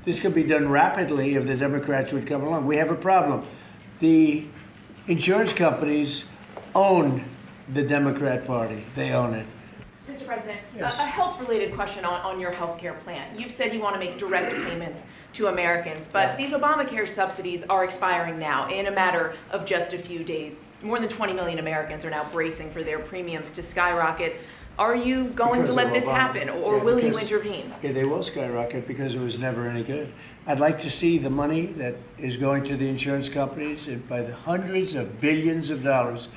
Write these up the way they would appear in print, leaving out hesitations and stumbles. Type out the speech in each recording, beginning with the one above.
This could be done rapidly if the Democrats would come along. We have a problem. The insurance companies own the Democrat Party. They own it. Mr. President, Yes. a health-related question on your health care plan. You've said you want to make direct payments to Americans, but these Obamacare subsidies are expiring now in a matter of just a few days. More than 20 million Americans are now bracing for their premiums to skyrocket. Are you going to let this happen, or will you intervene? Yeah, they will skyrocket because it was never any good. I'd like to see the money that is going to the insurance companies by the hundreds of billions of dollars.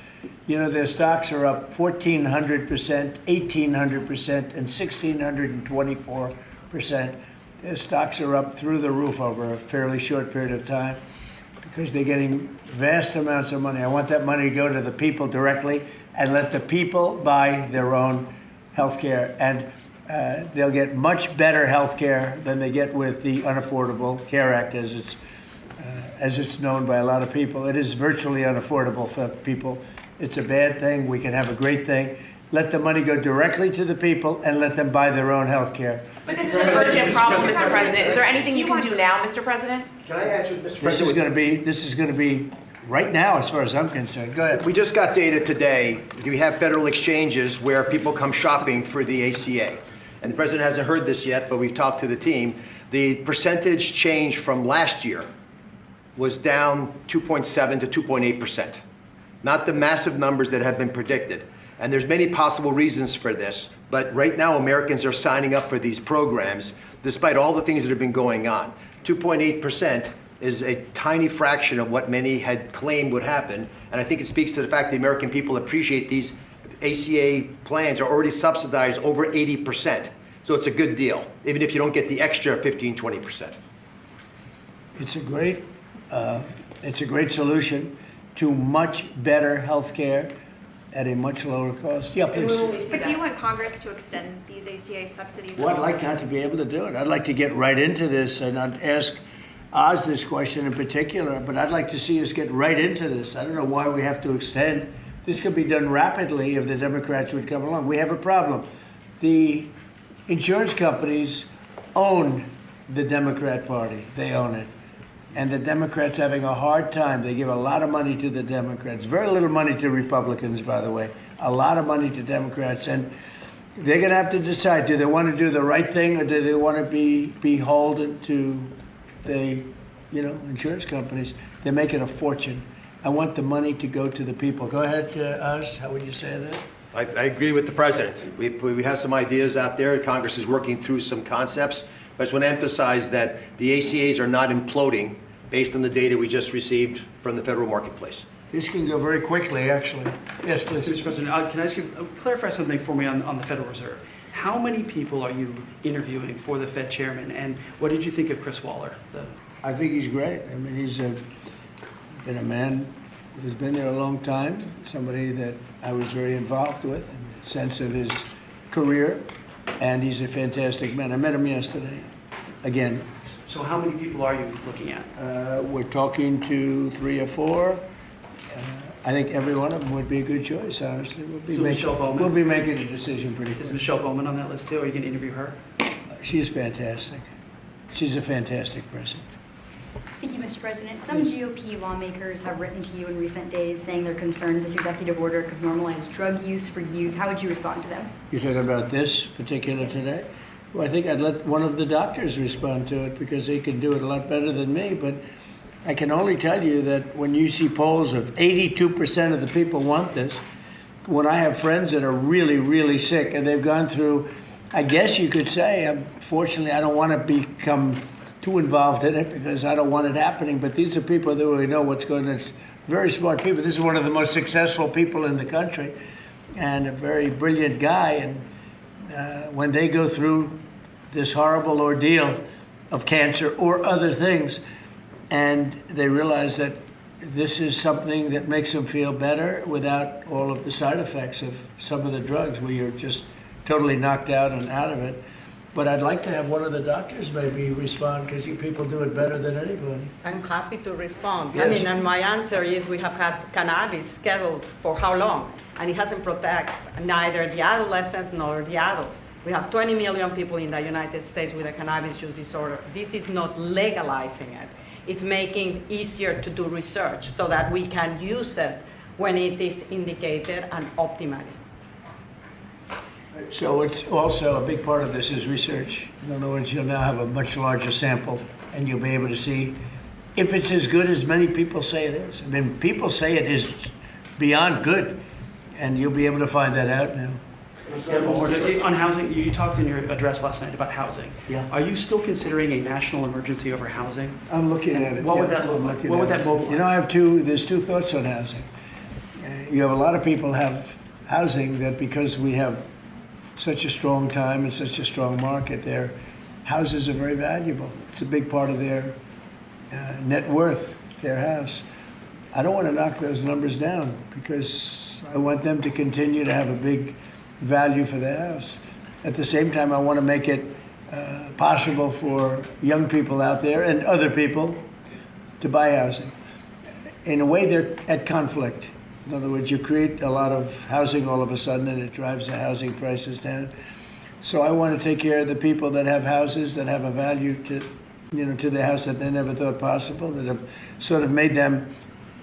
You know, their stocks are up 1,400%, 1,800%, and 1,624%. Their stocks are up through the roof over a fairly short period of time because they're getting vast amounts of money. I want that money to go to the people directly and let the people buy their own health care. And they'll get much better health care than they get with the Unaffordable Care Act, as it's known by a lot of people. It is virtually unaffordable for people. It's a bad thing. We can have a great thing. Let the money go directly to the people and let them buy their own health care. But this is an urgent problem, Mr. President. Is there anything you can do now, Mr. President? Can I answer, Mr. This is President? going to be right now, as far as I'm concerned. Go ahead. We just got data today. We have federal exchanges where people come shopping for the ACA. And the president hasn't heard this yet, but we've talked to the team. The percentage change from last year was down 2.7 to 2.8%. Not the massive numbers that have been predicted. And there's many possible reasons for this, but right now Americans are signing up for these programs despite all the things that have been going on. 2.8% is a tiny fraction of what many had claimed would happen, and I think it speaks to the fact the American people appreciate these ACA plans are already subsidized over 80%. So it's a good deal, even if you don't get the extra 15, 20%. It's a great solution to much better health care at a much lower cost. Yeah, please. But do you want Congress to extend these ACA subsidies? Well, I'd like not to be able to do it. I'd like to get right into this, and I'd ask Oz this question in particular, but I'd like to see us get right into this. I don't know why we have to extend. This could be done rapidly if the Democrats would come along. We have a problem. The insurance companies own the Democrat Party. They own it. And the Democrats having a hard time. They give a lot of money to the Democrats. Very little money to Republicans, by the way. A lot of money to Democrats. And they're going to have to decide, do they want to do the right thing or do they want to be beholden to the insurance companies? They're making a fortune. I want the money to go to the people. Go ahead, Oz. How would you say that? I agree with the president. We have some ideas out there. Congress is working through some concepts. But I just want to emphasize that the ACAs are not imploding based on the data we just received from the federal marketplace. This can go very quickly, actually. Yes, please. Mr. President, can I ask you, clarify something for me on the Federal Reserve? How many people are you interviewing for the Fed chairman, and what did you think of Chris Waller? I think he's great. I mean, he's been a man who's been there a long time, somebody that I was very involved with in the sense of his career, and he's a fantastic man. I met him yesterday, again. So how many people are you looking at? We're talking to 3 or 4. I think every one of them would be a good choice, honestly. Michelle Bowman? We'll be making a decision pretty quick. Is Michelle Bowman on that list too? Are you going to interview her? She's fantastic. She's a fantastic person. Thank you, Mr. President. Some GOP lawmakers have written to you in recent days saying they're concerned this executive order could normalize drug use for youth. How would you respond to them? You're talking about this particular today? Well, I think I'd let one of the doctors respond to it because they can do it a lot better than me. But I can only tell you that when you see polls of 82% of the people want this, when I have friends that are really, really sick and they've gone through, I guess you could say, unfortunately, I don't want to become too involved in it because I don't want it happening. But these are people that really know what's going on. Very smart people. This is one of the most successful people in the country and a very brilliant guy. And when they go through this horrible ordeal of cancer or other things, and they realize that this is something that makes them feel better without all of the side effects of some of the drugs where you're just totally knocked out and out of it. But I'd like to have one of the doctors maybe respond because you people do it better than anybody. I'm happy to respond. Yes. I mean, and my answer is we have had cannabis scheduled for how long? And it hasn't protected neither the adolescents nor the adults. We have 20 million people in the United States with a cannabis use disorder. This is not legalizing it. It's making easier to do research so that we can use it when it is indicated and optimally. So it's also a big part of this is research. In other words, you'll now have a much larger sample, and you'll be able to see if it's as good as many people say it is. I mean, people say it is beyond good, and you'll be able to find that out now. On housing, you talked in your address last night about housing. Yeah. Are you still considering a national emergency over housing? I'm looking at it. What would yeah, that look I'm like? looking What would at that it. mobilize? You know, there's two thoughts on housing. You have a lot of people have housing that because we have such a strong time and such a strong market, their houses are very valuable. It's a big part of their net worth, their house. I don't want to knock those numbers down because I want them to continue to have a big value for their house. At the same time, I want to make it possible for young people out there and other people to buy housing. In a way, they're at conflict. In other words, you create a lot of housing all of a sudden, and it drives the housing prices down. So I want to take care of the people that have houses that have a value to, to the house that they never thought possible, that have sort of made them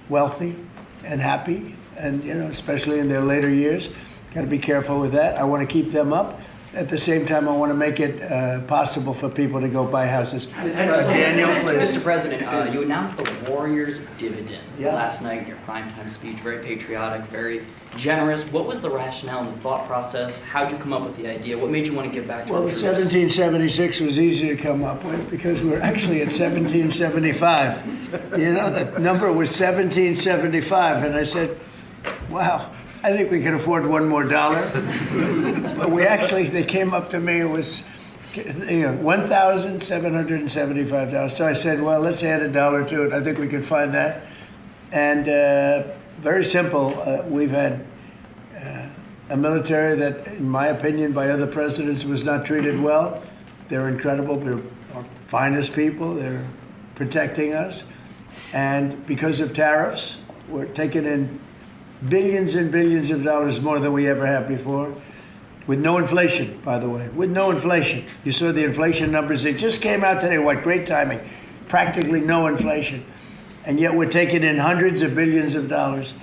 wealthy and happy, and especially in their later years. Got to be careful with that. I want to keep them up. At the same time, I want to make it possible for people to go buy houses. Daniel, please. Mr. President, you announced the Warriors dividend Yeah. last night in your primetime speech. Very patriotic, very generous. What was the rationale and the thought process? How did you come up with the idea? What made you want to give back to Well, our the troops? 1776 was easy to come up with because we're actually at 1775. The number was 1775, and I said, wow, I think we can afford one more dollar. But they came up to me, it was $1,775. So I said, well, let's add a dollar to it. I think we can find that. And very simple, we've had a military that, in my opinion, by other presidents was not treated well. They're incredible. They're our finest people. They're protecting us. And because of tariffs, we're taking in billions and billions of dollars more than we ever have before, with no inflation, by the way, with no inflation. You saw the inflation numbers, they just came out today. What great timing. Practically no inflation. And yet we're taking in hundreds of billions of dollars.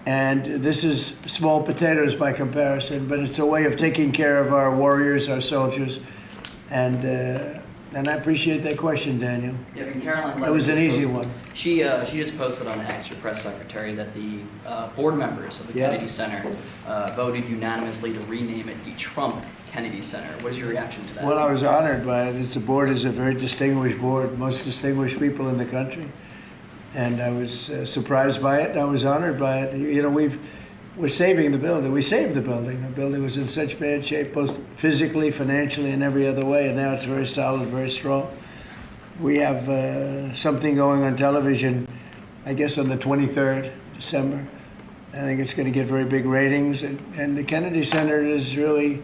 And this is small potatoes by comparison, but it's a way of taking care of our warriors, our soldiers. And I appreciate that question, Daniel. Yeah, I mean, Caroline It was an Levitt easy just one. She just posted on X, her press secretary, that the board members of the Yeah. Kennedy Center voted unanimously to rename it the Trump Kennedy Center. What is your reaction to that? Well, I was honored by it. The board is a very distinguished board, most distinguished people in the country. And I was surprised by it. I was honored by it. We're saving the building. We saved the building. The building was in such bad shape, both physically, financially, and every other way. And now it's very solid, very strong. We have something going on television, I guess on the 23rd December. I think it's going to get very big ratings. And the Kennedy Center is really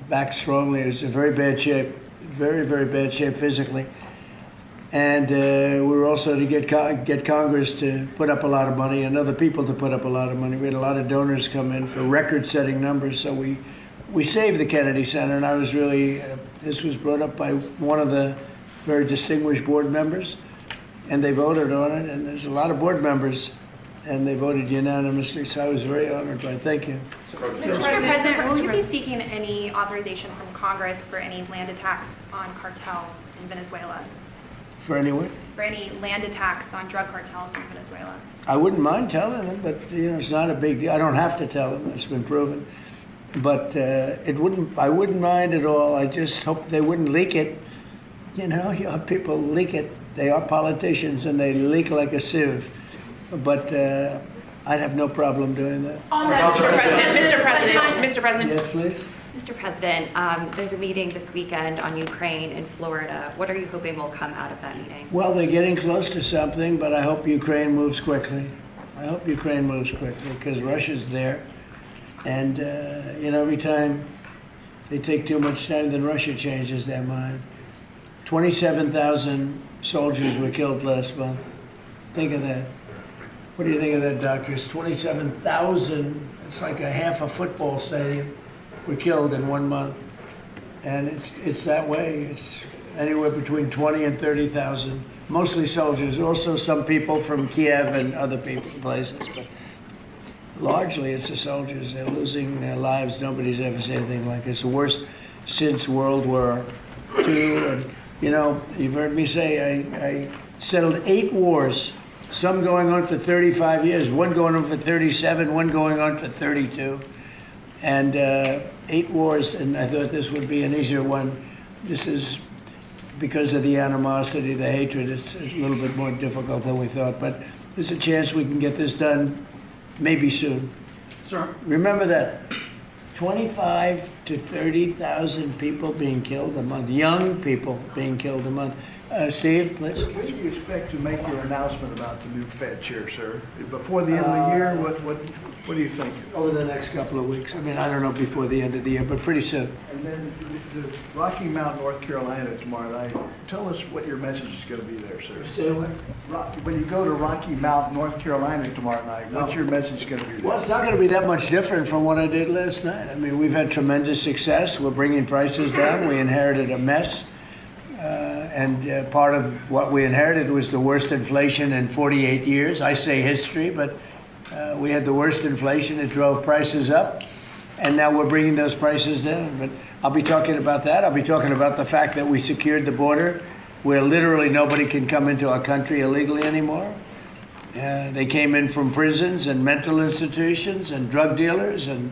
back strongly. It's in very bad shape, very, very bad shape physically. And we were also to get Congress to put up a lot of money and other people to put up a lot of money. We had a lot of donors come in for record-setting numbers. So we saved the Kennedy Center, and I was really, this was brought up by one of the very distinguished board members, and they voted on it. And there's a lot of board members, and they voted unanimously. So I was very honored by it. Thank you. Mr. President, will you be seeking any authorization from Congress for any land attacks on cartels in Venezuela? For anyone? For any land attacks on drug cartels in Venezuela? I wouldn't mind telling them, but it's not a big deal. I don't have to tell them. It's been proven. But I wouldn't mind at all. I just hope they wouldn't leak it. You have people leak it. They are politicians and they leak like a sieve. But I'd have no problem doing that. On that, Mr. President. Yes, please. Mr. President, there's a meeting this weekend on Ukraine in Florida. What are you hoping will come out of that meeting? Well, they're getting close to something, but I hope Ukraine moves quickly. I hope Ukraine moves quickly because Russia's there. And, every time they take too much time, then Russia changes their mind. 27,000 soldiers were killed last month. Think of that. What do you think of that, doctors? 27,000. It's like a half a football stadium. were killed in 1 month. And it's that way. It's anywhere between 20 and 30,000, mostly soldiers, also some people from Kiev and other places, but largely it's the soldiers. They're losing their lives. Nobody's ever seen anything like it. It's the worst since World War II. And, you know, you've heard me say I settled 8 wars, some going on for 35 years, one going on for 37, one going on for 32. And 8 wars, and I thought this would be an easier one. This is because of the animosity, the hatred. It's a little bit more difficult than we thought, but there's a chance we can get this done maybe soon. Sir. Remember that 25 to 30,000 people being killed a month, young people being killed a month. Steve, please. When do you expect to make your announcement about the new Fed chair, sir? Before the end of the year? What do you think? Over the next couple of weeks. I mean, I don't know before the end of the year, but pretty soon. And then the Rocky Mount, North Carolina tomorrow night. Tell us what your message is going to be there, sir. Say what? When you go to Rocky Mount, North Carolina tomorrow night, what's your message going to be there? Well, it's not going to be that much different from what I did last night. I mean, we've had tremendous success. We're bringing prices down. We inherited a mess. And part of what we inherited was the worst inflation in 48 years. I say history, but we had the worst inflation. It drove prices up. And now we're bringing those prices down. But I'll be talking about that. I'll be talking about the fact that we secured the border where literally nobody can come into our country illegally anymore. They came in from prisons and mental institutions and drug dealers and,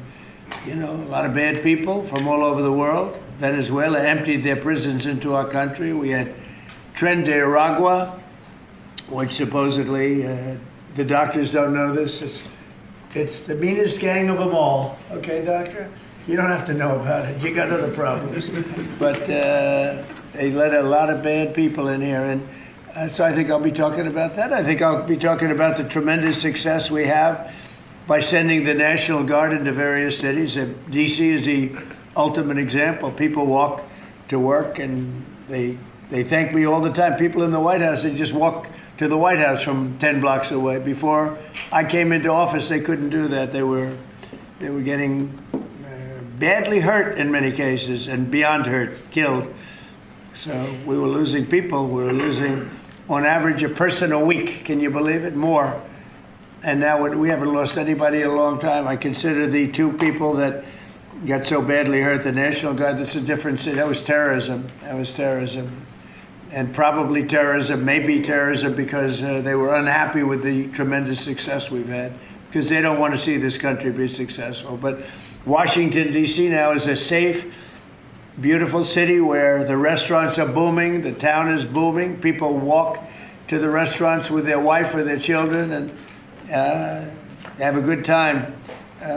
you know, a lot of bad people from all over the world. Venezuela emptied their prisons into our country. We had Tren de Aragua, which supposedly, the doctors don't know this, it's the meanest gang of them all. Okay, doctor? You don't have to know about it. You got other problems. But they let a lot of bad people in here. And so I think I'll be talking about that. I think I'll be talking about the tremendous success we have by sending the National Guard into various cities. D.C. is the ultimate example. People walk to work and they thank me all the time. People in the White House, they just walk to the White House from 10 blocks away. Before I came into office, they couldn't do that. They were getting badly hurt in many cases and beyond hurt, killed. So we were losing people. We were losing, on average, a person a week. Can you believe it? More. And now we haven't lost anybody in a long time. I consider the 2 people that got so badly hurt, the National Guard, that's a different city. That was terrorism. That was terrorism. And probably terrorism, maybe terrorism, because they were unhappy with the tremendous success we've had, because they don't want to see this country be successful. But Washington, D.C. now is a safe, beautiful city where the restaurants are booming, the town is booming. People walk to the restaurants with their wife or their children and have a good time.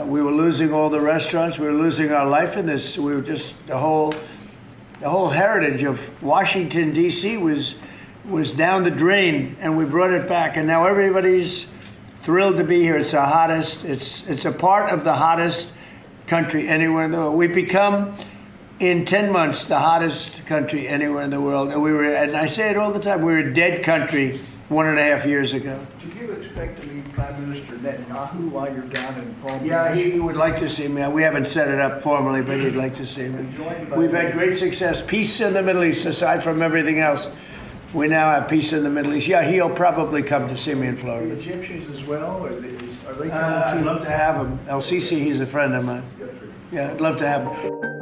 We were losing all the restaurants. We were losing our life in this. We were just the whole heritage of Washington, D.C. was down the drain, and we brought it back. And now everybody's thrilled to be here. It's the hottest. It's a part of the hottest country anywhere in the world. We've become, in 10 months, the hottest country anywhere in the world. And I say it all the time, we were a dead country 1.5 years ago. Do you expect to meet Prime Minister Netanyahu while you're down in Palm Beach? Yeah, he would like to see me. We haven't set it up formally, but he'd like to see me. We've had great success. Peace in the Middle East, aside from everything else. We now have peace in the Middle East. Yeah, he'll probably come to see me in Florida. The Egyptians as well? Are they coming I'd love to have him. El Sisi, he's a friend of mine. Yeah, I'd love to have him.